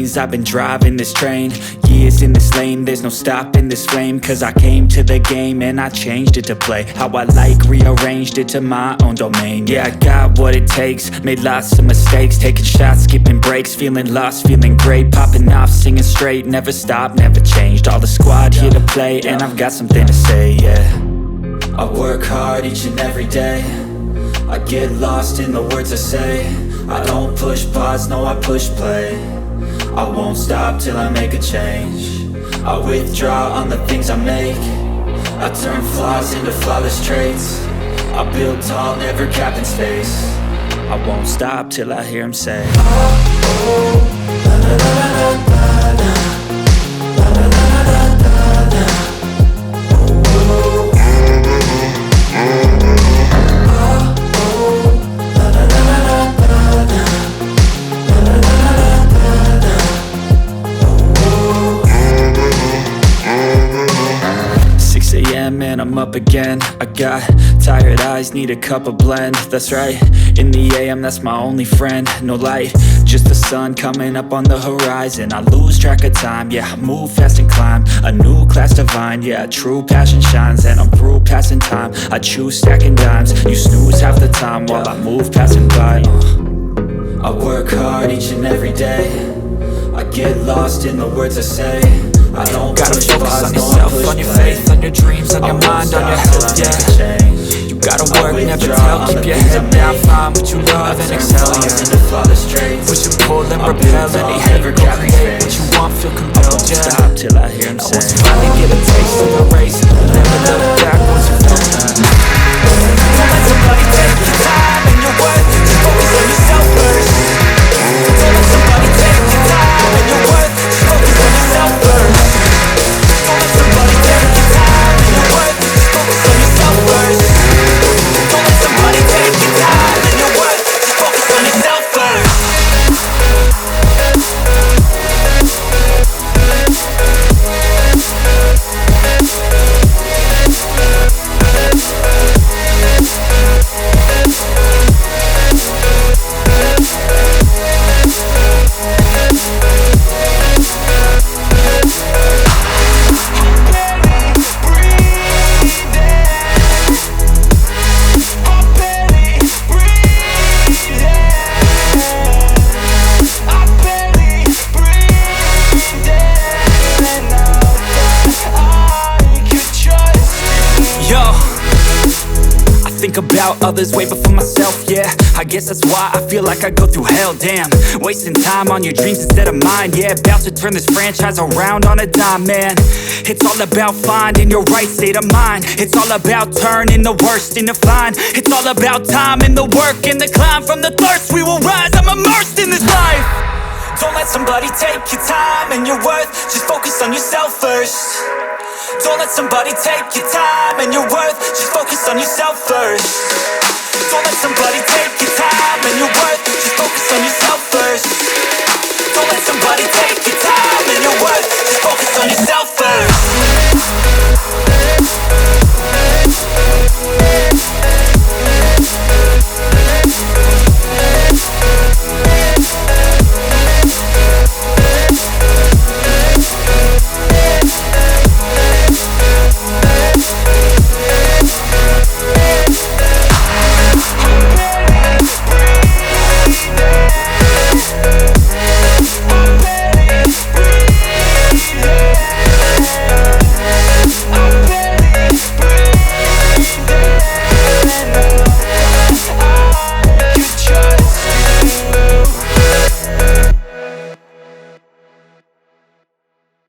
lanes. I've been driving this train, years in this lane. There's no stopping this flame, cause I came to the game and I changed it to play how I like, rearranged it to my own domain. Yeah, I got what it takes, made lots of mistakes, taking shots, skipping breaks, feeling lost, feeling great, popping off, singing straight, never stopped, never changed. All the squad here to play, and I've got something to say, yeah. I work hard each and every day, I get lost in the words I say. I don't push pause, no I push play. I won't stop till I make a change. I withdraw on the things I make. I turn flaws into flawless traits. I build tall, never capped in space. I won't stop till I hear him say, oh, oh, la la la la la la. Man, I'm up again. I got tired eyes, need a cup of blend. That's right, in the AM, that's my only friend. No light, just the sun coming up on the horizon. I lose track of time, yeah, I move fast and climb a new class divine, yeah, true passion shines. And I'm through passing time, I choose stacking dimes. You snooze half the time while I move passing by. I work hard each and every day, I get lost in the words I say. I don't gotta focus on yourself, on your faith, on your dreams, on your mind, on your health, yeah. You gotta work, never tell, keep your head down, find what you love and excel, yeah. Push and pull and repel any hate, go create what you want, feel compelled, yeah. Stop till I hear him say, I want to finally get a taste of the race, never look back once you've done that. Don't let somebody take your time and your worth, just focus on yourself first. Don't let somebody take your time and your worth, just focus on yourself first. Don't let somebody take your time and your worth, just focus on yourself first. Don't let somebody take your time and your worth, just focus on yourself first. Think about others way before myself, yeah. I guess that's why I feel like I go through hell, damn. Wasting time on your dreams instead of mine, yeah. About to turn this franchise around on a dime, man. It's all about finding your right state of mind. It's all about turning the worst into fine. It's all about time and the work and the climb. From the thirst we will rise, I'm immersed in this life. Don't let somebody take your time and your worth, just focus on yourself first. Don't let somebody take your time and your worth, just focus on yourself first. Don't let somebody take your time and your worth, just focus on yourself first. Don't let somebody take your time and your worth, just focus on yourself first.